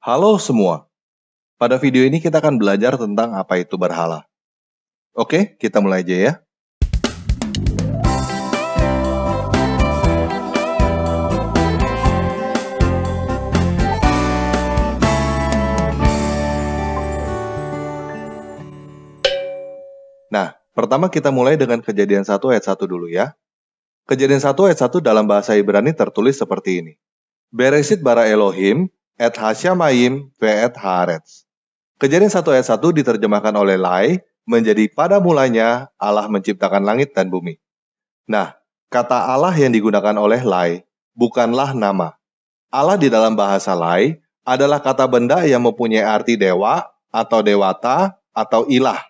Halo semua, pada video ini kita akan belajar tentang apa itu berhala. Oke, kita mulai aja ya. Nah, pertama kita mulai dengan Kejadian 1 ayat 1 dulu ya. Kejadian 1 ayat 1 dalam bahasa Ibrani tertulis seperti ini. Bereshit bara Elohim, et hasyamayim, ve'et haaretz. Kejadian 1 ayat 1 diterjemahkan oleh Lai, menjadi pada mulanya Allah menciptakan langit dan bumi. Nah, kata Allah yang digunakan oleh Lai bukanlah nama. Allah di dalam bahasa Lai adalah kata benda yang mempunyai arti dewa, atau dewata, atau ilah.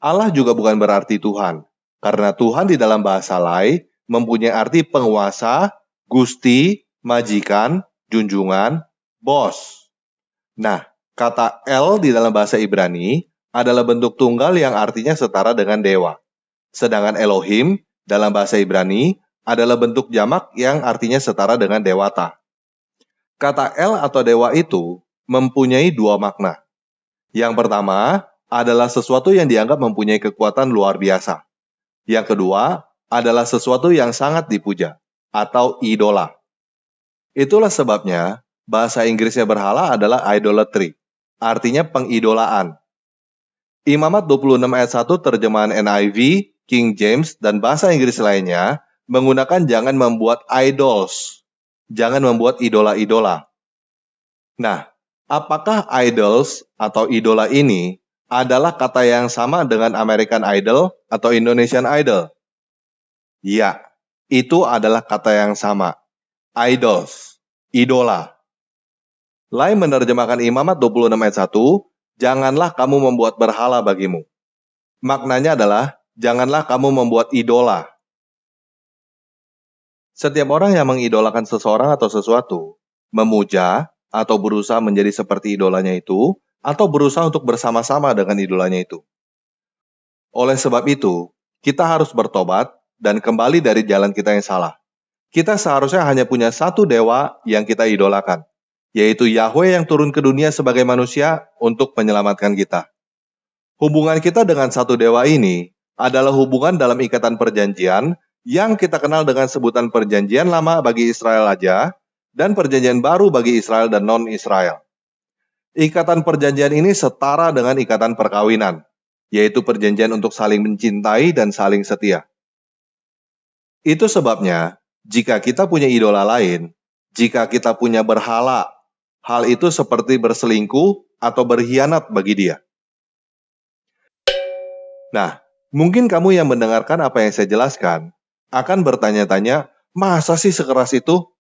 Allah juga bukan berarti Tuhan, karena Tuhan di dalam bahasa Lai mempunyai arti penguasa, gusti, majikan, junjungan, bos. Nah, kata El di dalam bahasa Ibrani adalah bentuk tunggal yang artinya setara dengan dewa. Sedangkan Elohim dalam bahasa Ibrani adalah bentuk jamak yang artinya setara dengan dewata. Kata El atau dewa itu mempunyai dua makna. Yang pertama adalah sesuatu yang dianggap mempunyai kekuatan luar biasa. Yang kedua adalah sesuatu yang sangat dipuja, atau idola. Itulah sebabnya bahasa Inggrisnya berhala adalah idolatry, artinya pengidolaan. Imamat 26 ayat 1 terjemahan NIV, King James, dan bahasa Inggris lainnya menggunakan jangan membuat idols, jangan membuat idola-idola. Nah, apakah idols atau idola ini adalah kata yang sama dengan American Idol atau Indonesian Idol? Ya, itu adalah kata yang sama. Idols, idola. Lai menerjemahkan Imamat 26 ayat 1, janganlah kamu membuat berhala bagimu. Maknanya adalah, janganlah kamu membuat idola. Setiap orang yang mengidolakan seseorang atau sesuatu, memuja atau berusaha menjadi seperti idolanya itu, atau berusaha untuk bersama-sama dengan idolanya itu. Oleh sebab itu, kita harus bertobat dan kembali dari jalan kita yang salah. Kita seharusnya hanya punya satu dewa yang kita idolakan, yaitu Yahweh yang turun ke dunia sebagai manusia untuk menyelamatkan kita. Hubungan kita dengan satu dewa ini adalah hubungan dalam ikatan perjanjian yang kita kenal dengan sebutan perjanjian lama bagi Israel aja, dan perjanjian baru bagi Israel dan non-Israel. Ikatan perjanjian ini setara dengan ikatan perkawinan, yaitu perjanjian untuk saling mencintai dan saling setia. Itu sebabnya, jika kita punya idola lain, jika kita punya berhala, hal itu seperti berselingkuh atau berkhianat bagi dia. Nah, mungkin kamu yang mendengarkan apa yang saya jelaskan akan bertanya-tanya, masa sih sekeras itu?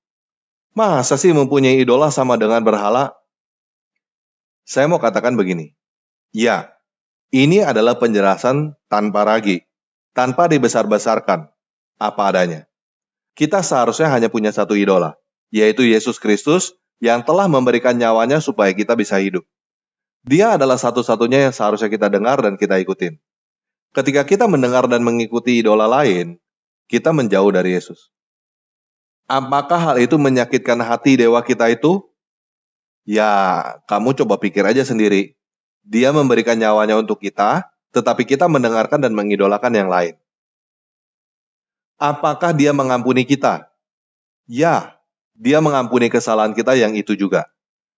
Masa sih mempunyai idola sama dengan berhala? Saya mau katakan begini, ya, ini adalah penjelasan tanpa ragi, tanpa dibesar-besarkan, apa adanya. Kita seharusnya hanya punya satu idola, yaitu Yesus Kristus yang telah memberikan nyawanya supaya kita bisa hidup. Dia adalah satu-satunya yang seharusnya kita dengar dan kita ikutin. Ketika kita mendengar dan mengikuti idola lain, kita menjauh dari Yesus. Apakah hal itu menyakitkan hati dewa kita itu? Ya, kamu coba pikir aja sendiri. Dia memberikan nyawanya untuk kita, tetapi kita mendengarkan dan mengidolakan yang lain. Apakah dia mengampuni kita? Ya, dia mengampuni kesalahan kita yang itu juga.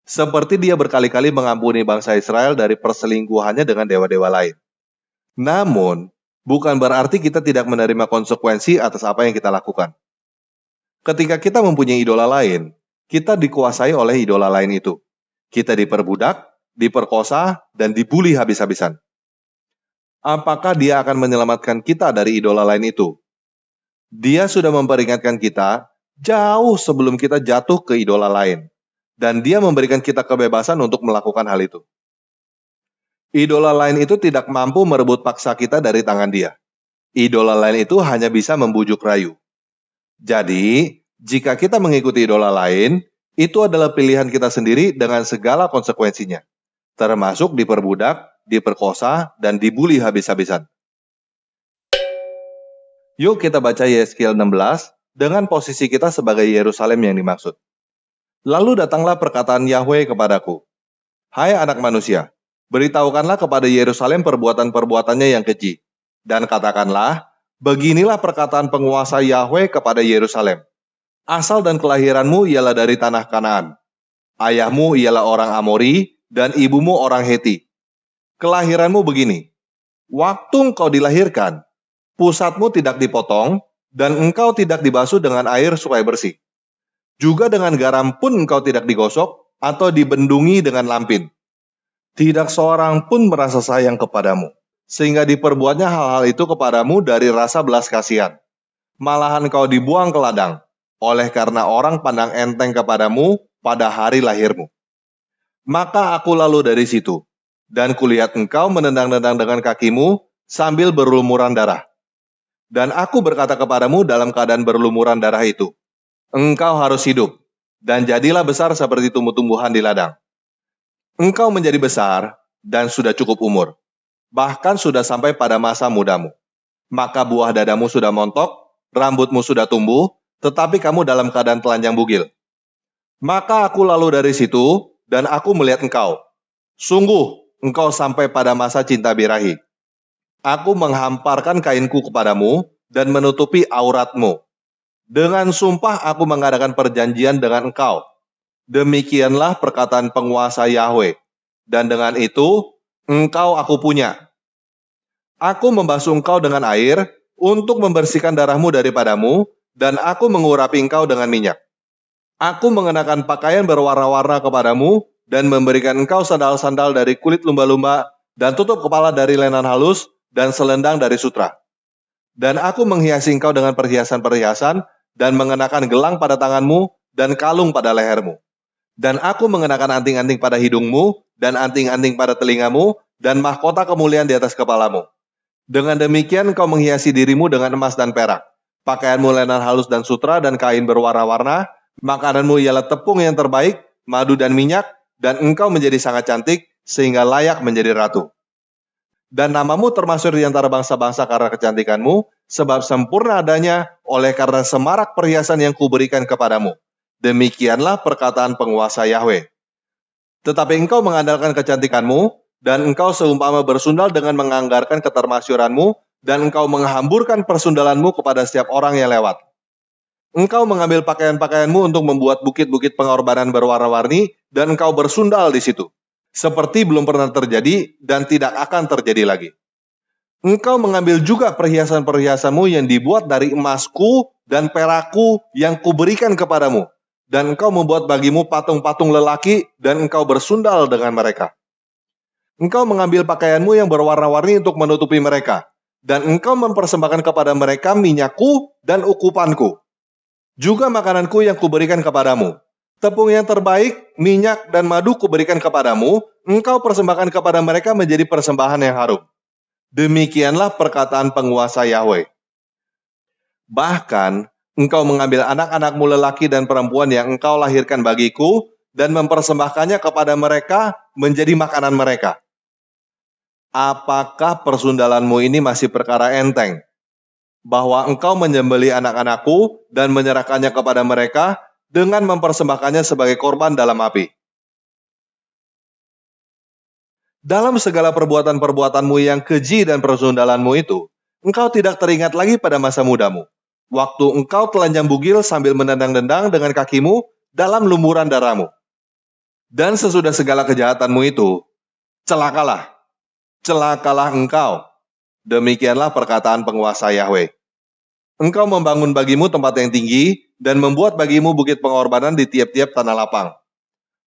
Seperti dia berkali-kali mengampuni bangsa Israel dari perselingkuhannya dengan dewa-dewa lain. Namun, bukan berarti kita tidak menerima konsekuensi atas apa yang kita lakukan. Ketika kita mempunyai idola lain, kita dikuasai oleh idola lain itu. Kita diperbudak, diperkosa, dan dibuli habis-habisan. Apakah dia akan menyelamatkan kita dari idola lain itu? Dia sudah memperingatkan kita jauh sebelum kita jatuh ke idola lain. Dan dia memberikan kita kebebasan untuk melakukan hal itu. Idola lain itu tidak mampu merebut paksa kita dari tangan dia. Idola lain itu hanya bisa membujuk rayu. Jadi, jika kita mengikuti idola lain, itu adalah pilihan kita sendiri dengan segala konsekuensinya, termasuk diperbudak, diperkosa, dan dibuli habis-habisan. Yuk kita baca Yeskiel 16 dengan posisi kita sebagai Yerusalem yang dimaksud. Lalu datanglah perkataan Yahweh kepadaku, "Hai anak manusia, beritahukanlah kepada Yerusalem perbuatan-perbuatannya yang keji, dan katakanlah, beginilah perkataan penguasa Yahweh kepada Yerusalem. Asal dan kelahiranmu ialah dari tanah Kanaan. Ayahmu ialah orang Amori, dan ibumu orang Heti. Kelahiranmu begini, waktu engkau dilahirkan, pusatmu tidak dipotong, dan engkau tidak dibasuh dengan air supaya bersih. Juga dengan garam pun engkau tidak digosok, atau dibendungi dengan lampin. Tidak seorang pun merasa sayang kepadamu, sehingga diperbuatnya hal-hal itu kepadamu dari rasa belas kasihan. Malahan kau dibuang ke ladang, oleh karena orang pandang enteng kepadamu pada hari lahirmu. Maka aku lalu dari situ, dan kulihat engkau menendang-nendang dengan kakimu sambil berlumuran darah. Dan aku berkata kepadamu dalam keadaan berlumuran darah itu, engkau harus hidup, dan jadilah besar seperti tumbuh-tumbuhan di ladang. Engkau menjadi besar, dan sudah cukup umur, bahkan sudah sampai pada masa mudamu. Maka buah dadamu sudah montok, rambutmu sudah tumbuh, tetapi kamu dalam keadaan telanjang bugil. Maka aku lalu dari situ, dan aku melihat engkau. Sungguh, engkau sampai pada masa cinta birahi. Aku menghamparkan kainku kepadamu, dan menutupi auratmu. Dengan sumpah aku mengadakan perjanjian dengan engkau. Demikianlah perkataan penguasa Yahweh. Dan dengan itu, engkau aku punya. Aku membasuh engkau dengan air, untuk membersihkan darahmu daripadamu, dan aku mengurapi engkau dengan minyak. Aku mengenakan pakaian berwarna-warna kepadamu, dan memberikan engkau sandal-sandal dari kulit lumba-lumba, dan tutup kepala dari lenan halus, dan selendang dari sutra. Dan aku menghiasi engkau dengan perhiasan-perhiasan, dan mengenakan gelang pada tanganmu, dan kalung pada lehermu. Dan aku mengenakan anting-anting pada hidungmu, dan anting-anting pada telingamu, dan mahkota kemuliaan di atas kepalamu. Dengan demikian kau menghiasi dirimu dengan emas dan perak. Pakaianmu lenan halus dan sutra dan kain berwarna-warna. Makananmu ialah tepung yang terbaik, madu dan minyak, dan engkau menjadi sangat cantik, sehingga layak menjadi ratu. Dan namamu termasuk di antara bangsa-bangsa karena kecantikanmu, sebab sempurna adanya oleh karena semarak perhiasan yang kuberikan kepadamu. Demikianlah perkataan penguasa Yahweh. Tetapi engkau mengandalkan kecantikanmu, dan engkau seumpama bersundal dengan menganggarkan ketermasyuranmu, dan engkau menghamburkan persundalanmu kepada setiap orang yang lewat. Engkau mengambil pakaian-pakaianmu untuk membuat bukit-bukit pengorbanan berwarna-warni, dan engkau bersundal di situ, seperti belum pernah terjadi dan tidak akan terjadi lagi. Engkau mengambil juga perhiasan-perhiasanmu yang dibuat dari emasku dan perakku yang kuberikan kepadamu, dan engkau membuat bagimu patung-patung lelaki, dan engkau bersundal dengan mereka. Engkau mengambil pakaianmu yang berwarna-warni untuk menutupi mereka, dan engkau mempersembahkan kepada mereka minyakku dan ukupanku. Juga makananku yang kuberikan kepadamu. Tepung yang terbaik, minyak dan madu kuberikan kepadamu, engkau persembahkan kepada mereka menjadi persembahan yang harum. Demikianlah perkataan penguasa Yahweh. Bahkan, engkau mengambil anak-anakmu lelaki dan perempuan yang engkau lahirkan bagiku, dan mempersembahkannya kepada mereka menjadi makanan mereka. Apakah persundalanmu ini masih perkara enteng? Bahwa engkau menyembelih anak-anakku dan menyerahkannya kepada mereka dengan mempersembahkannya sebagai korban dalam api. Dalam segala perbuatan-perbuatanmu yang keji dan persundalanmu itu, engkau tidak teringat lagi pada masa mudamu, waktu engkau telanjang bugil sambil menendang-nendang dengan kakimu dalam lumuran darahmu. Dan sesudah segala kejahatanmu itu, celakalah engkau. Demikianlah perkataan penguasa Yahweh. Engkau membangun bagimu tempat yang tinggi, dan membuat bagimu bukit pengorbanan di tiap-tiap tanah lapang.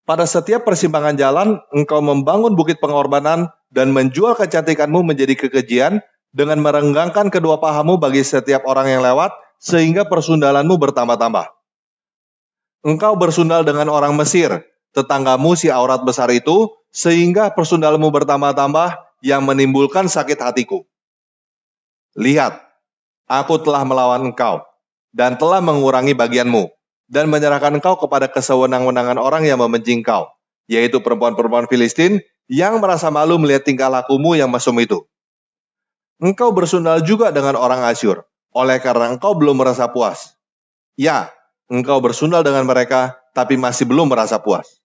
Pada setiap persimpangan jalan, engkau membangun bukit pengorbanan dan menjual kecantikanmu menjadi kekejian dengan merenggangkan kedua pahamu bagi setiap orang yang lewat, sehingga persundalanmu bertambah-tambah. Engkau bersundal dengan orang Mesir, tetanggamu si aurat besar itu, sehingga persundalanmu bertambah-tambah yang menimbulkan sakit hatiku. Lihat, aku telah melawan engkau, dan telah mengurangi bagianmu, dan menyerahkan engkau kepada kesewenang-wenangan orang yang membenci engkau, yaitu perempuan-perempuan Filistin yang merasa malu melihat tingkah lakumu yang mesum itu. Engkau bersundal juga dengan orang Asyur, oleh karena engkau belum merasa puas. Ya, engkau bersundal dengan mereka, tapi masih belum merasa puas.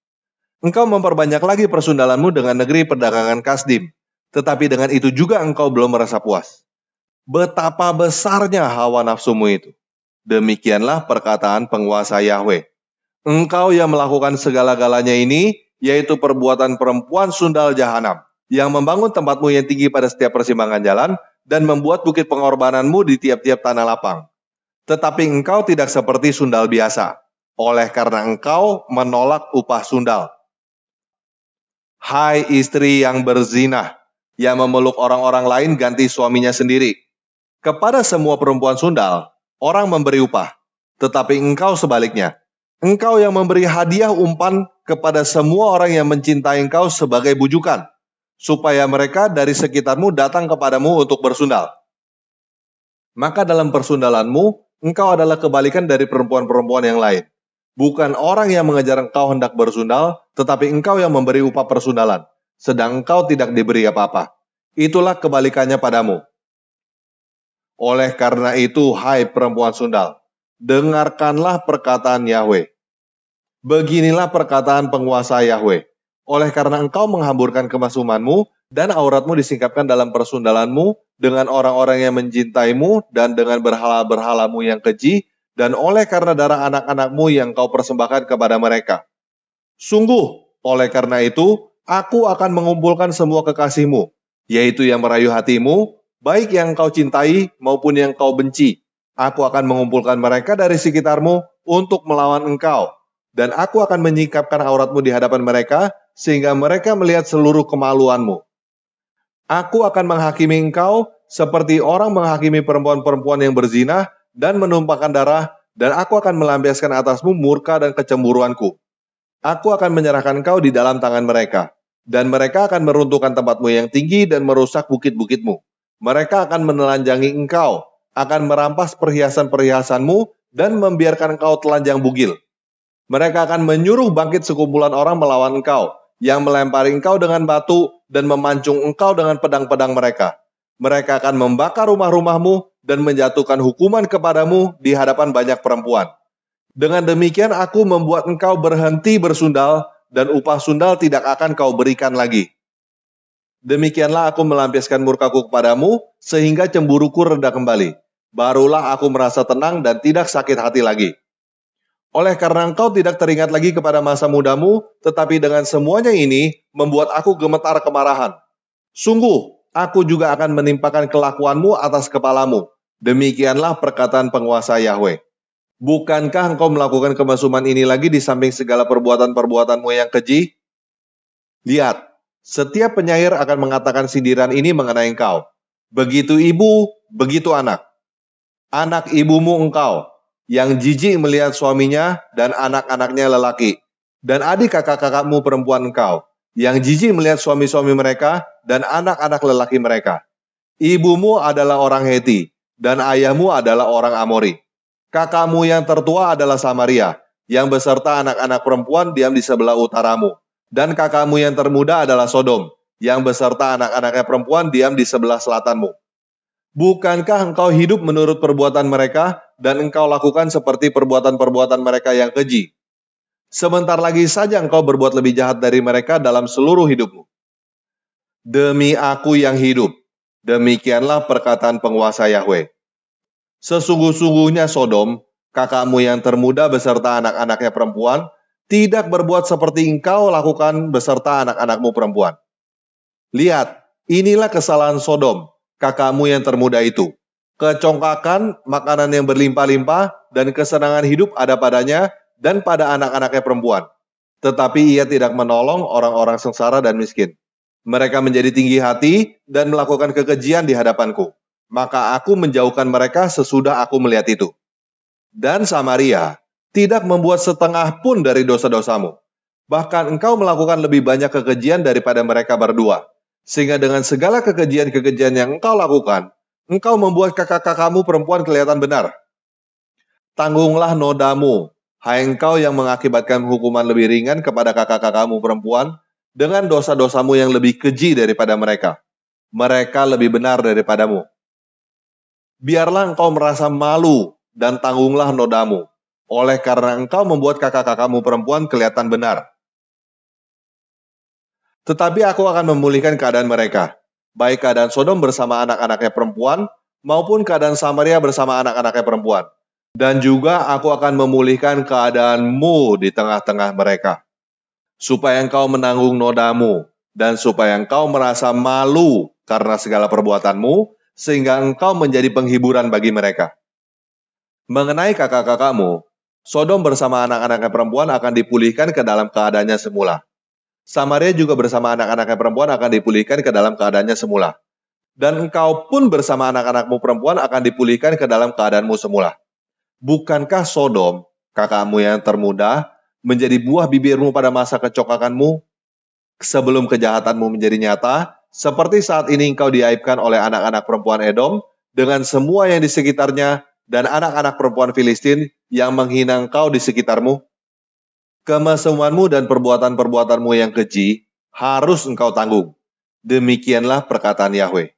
Engkau memperbanyak lagi persundalanmu dengan negeri perdagangan Kasdim, tetapi dengan itu juga engkau belum merasa puas. Betapa besarnya hawa nafsumu itu. Demikianlah perkataan penguasa Yahweh. Engkau yang melakukan segala-galanya ini, yaitu perbuatan perempuan sundal jahanam, yang membangun tempatmu yang tinggi pada setiap persimpangan jalan, dan membuat bukit pengorbananmu di tiap-tiap tanah lapang. Tetapi engkau tidak seperti sundal biasa, oleh karena engkau menolak upah sundal. Hai istri yang berzinah, yang memeluk orang-orang lain ganti suaminya sendiri. Kepada semua perempuan sundal, orang memberi upah, tetapi engkau sebaliknya. Engkau yang memberi hadiah umpan kepada semua orang yang mencintai engkau sebagai bujukan, supaya mereka dari sekitarmu datang kepadamu untuk bersundal. Maka dalam persundalanmu, engkau adalah kebalikan dari perempuan-perempuan yang lain. Bukan orang yang mengejar engkau hendak bersundal, tetapi engkau yang memberi upah persundalan, sedang engkau tidak diberi apa-apa. Itulah kebalikannya padamu. Oleh karena itu, hai perempuan sundal, dengarkanlah perkataan Yahweh. Beginilah perkataan penguasa Yahweh. Oleh karena engkau menghamburkan kemasumanmu dan auratmu disingkapkan dalam persundalanmu dengan orang-orang yang mencintaimu dan dengan berhala-berhalamu yang keji, dan oleh karena darah anak-anakmu yang kau persembahkan kepada mereka. Sungguh, oleh karena itu, aku akan mengumpulkan semua kekasihmu, yaitu yang merayu hatimu, baik yang kau cintai maupun yang kau benci. Aku akan mengumpulkan mereka dari sekitarmu untuk melawan engkau. Dan aku akan menyingkapkan auratmu di hadapan mereka, sehingga mereka melihat seluruh kemaluanmu. Aku akan menghakimi engkau seperti orang menghakimi perempuan-perempuan yang berzina dan menumpahkan darah, dan aku akan melampiaskan atasmu murka dan kecemburuanku. Aku akan menyerahkan engkau di dalam tangan mereka, dan mereka akan meruntuhkan tempatmu yang tinggi dan merusak bukit-bukitmu. Mereka akan menelanjangi engkau, akan merampas perhiasan-perhiasanmu, dan membiarkan engkau telanjang bugil. Mereka akan menyuruh bangkit sekumpulan orang melawan engkau, yang melempari engkau dengan batu dan memancung engkau dengan pedang-pedang mereka. Mereka akan membakar rumah-rumahmu dan menjatuhkan hukuman kepadamu di hadapan banyak perempuan. Dengan demikian aku membuat engkau berhenti bersundal, dan upah sundal tidak akan kau berikan lagi. Demikianlah aku melampiaskan murkaku kepadamu, sehingga cemburuku reda kembali. Barulah aku merasa tenang dan tidak sakit hati lagi. Oleh karena engkau tidak teringat lagi kepada masa mudamu, tetapi dengan semuanya ini membuat aku gemetar kemarahan. Sungguh, aku juga akan menimpakan kelakuanmu atas kepalamu. Demikianlah perkataan penguasa Yahweh. Bukankah engkau melakukan kemasuman ini lagi di samping segala perbuatan-perbuatanmu yang keji? Lihat, setiap penyair akan mengatakan sindiran ini mengenai engkau. Begitu ibu, begitu anak. Anak ibumu engkau, yang jijik melihat suaminya dan anak-anaknya lelaki, dan adik kakak-kakakmu perempuan engkau, yang jijik melihat suami-suami mereka dan anak-anak lelaki mereka. Ibumu adalah orang Heti, dan ayahmu adalah orang Amori. Kakakmu yang tertua adalah Samaria, yang beserta anak-anak perempuan diam di sebelah utaramu, dan kakakmu yang termuda adalah Sodom, yang beserta anak-anaknya perempuan diam di sebelah selatanmu. Bukankah engkau hidup menurut perbuatan mereka, dan engkau lakukan seperti perbuatan-perbuatan mereka yang keji? Sebentar lagi saja engkau berbuat lebih jahat dari mereka dalam seluruh hidupmu. Demi aku yang hidup, demikianlah perkataan penguasa Yahweh. Sesungguh-sungguhnya Sodom, kakakmu yang termuda beserta anak-anaknya perempuan, tidak berbuat seperti engkau lakukan beserta anak-anakmu perempuan. Lihat, inilah kesalahan Sodom, kakakmu yang termuda itu. Kecongkakan, makanan yang berlimpah-limpah, dan kesenangan hidup ada padanya dan pada anak-anaknya perempuan. Tetapi ia tidak menolong orang-orang sengsara dan miskin. Mereka menjadi tinggi hati dan melakukan kekejian di hadapanku. Maka aku menjauhkan mereka sesudah aku melihat itu. Dan Samaria tidak membuat setengah pun dari dosa-dosamu. Bahkan engkau melakukan lebih banyak kekejian daripada mereka berdua. Sehingga dengan segala kekejian-kekejian yang engkau lakukan, engkau membuat kakak-kakakmu perempuan kelihatan benar. Tanggunglah nodamu, hai engkau yang mengakibatkan hukuman lebih ringan kepada kakak-kakakmu perempuan, dengan dosa-dosamu yang lebih keji daripada mereka. Mereka lebih benar daripadamu. Biarlah engkau merasa malu, dan tanggunglah nodamu. oleh karena engkau membuat kakak-kakakmu perempuan kelihatan benar. Tetapi aku akan memulihkan keadaan mereka, baik keadaan Sodom bersama anak-anaknya perempuan, maupun keadaan Samaria bersama anak-anaknya perempuan. Dan juga aku akan memulihkan keadaanmu di tengah-tengah mereka, supaya engkau menanggung nodamu, dan supaya engkau merasa malu karena segala perbuatanmu, sehingga engkau menjadi penghiburan bagi mereka. Mengenai kakak-kakakmu, Sodom bersama anak-anaknya perempuan akan dipulihkan ke dalam keadaannya semula. Samaria juga bersama anak-anaknya perempuan akan dipulihkan ke dalam keadaannya semula. Dan engkau pun bersama anak-anakmu perempuan akan dipulihkan ke dalam keadaanmu semula. Bukankah Sodom, kakakmu yang termuda, menjadi buah bibirmu pada masa kecokakanmu, sebelum kejahatanmu menjadi nyata, seperti saat ini engkau diaibkan oleh anak-anak perempuan Edom, dengan semua yang di sekitarnya, dan anak-anak perempuan Filistin yang menghina engkau di sekitarmu? Kemesumanmu dan perbuatan-perbuatanmu yang keji harus engkau tanggung. Demikianlah perkataan Yahweh.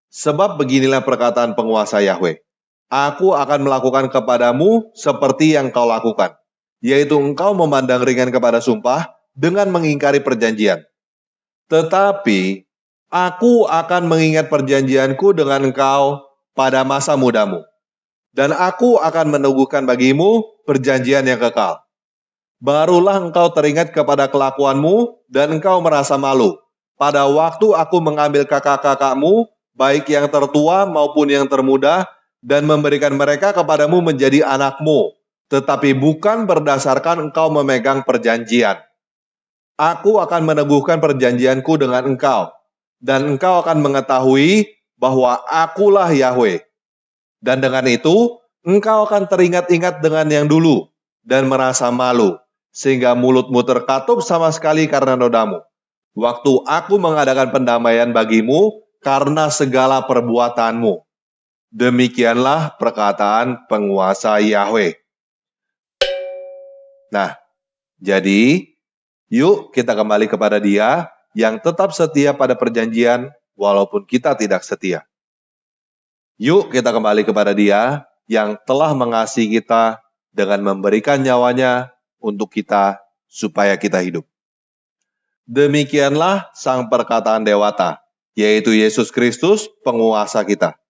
Sebab beginilah perkataan penguasa Yahweh. Aku akan melakukan kepadamu seperti yang kau lakukan, yaitu engkau memandang ringan kepada sumpah dengan mengingkari perjanjian. Tetapi aku akan mengingat perjanjianku dengan engkau pada masa mudamu, dan aku akan meneguhkan bagimu perjanjian yang kekal. Barulah engkau teringat kepada kelakuanmu dan engkau merasa malu. Pada waktu aku mengambil kakak-kakakmu, baik yang tertua maupun yang termuda, dan memberikan mereka kepadamu menjadi anakmu, tetapi bukan berdasarkan engkau memegang perjanjian. Aku akan meneguhkan perjanjianku dengan engkau, dan engkau akan mengetahui bahwa akulah Yahweh. Dan dengan itu, engkau akan teringat-ingat dengan yang dulu, dan merasa malu, sehingga mulutmu terkatup sama sekali karena nodamu. Waktu aku mengadakan pendamaian bagimu karena segala perbuatanmu. Demikianlah perkataan penguasa Yahweh. Nah, jadi yuk kita kembali kepada Dia yang tetap setia pada perjanjian walaupun kita tidak setia. Yuk kita kembali kepada Dia yang telah mengasihi kita dengan memberikan nyawanya untuk kita supaya kita hidup. Demikianlah sang perkataan dewata, yaitu Yesus Kristus penguasa kita.